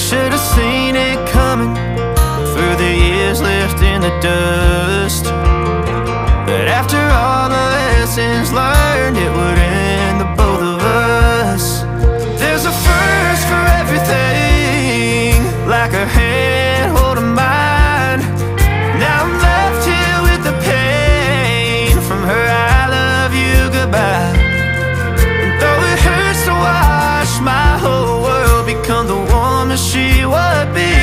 should have seen it coming through the years left in the dust, that after all the lessons learned, it would end the both of us. There's a first for everything, like her hand holding mine. Now I'm left here with the pain from her I love you goodbye. And though it hurts to watch my whole world become the woman she would be,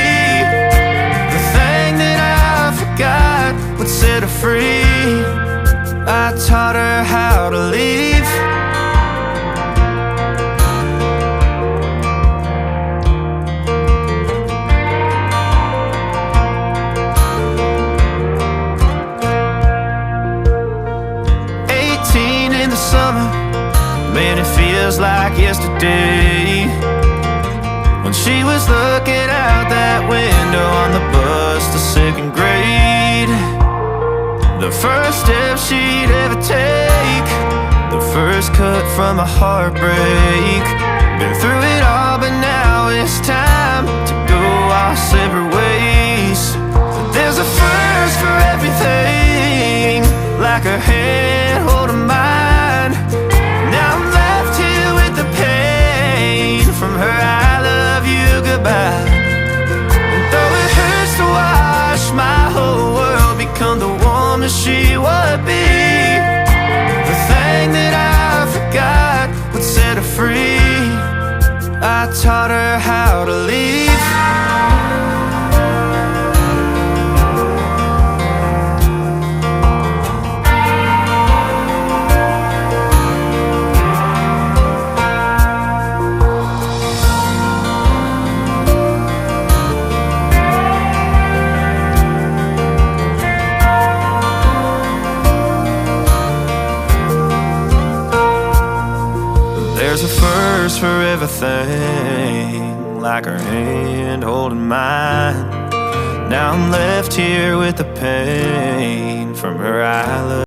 the thing that I forgot would set her free. I taught her how to leave. In the summer, man, it feels like yesterday, when she was looking out that window on the bus to second grade. The first step she'd ever take, the first cut from a heartbreak. Been through it all, but now it's time to go our separate ways. There's a first for everything, like her hand holding mine. Now I'm left here with the pain from her I love you goodbye. And though it hurts to watch my whole world become the woman she would be, the thing that I forgot would set her free. I taught her how to leave. There's a first for everything, like her hand holding mine. Now I'm left here with the pain from her I love.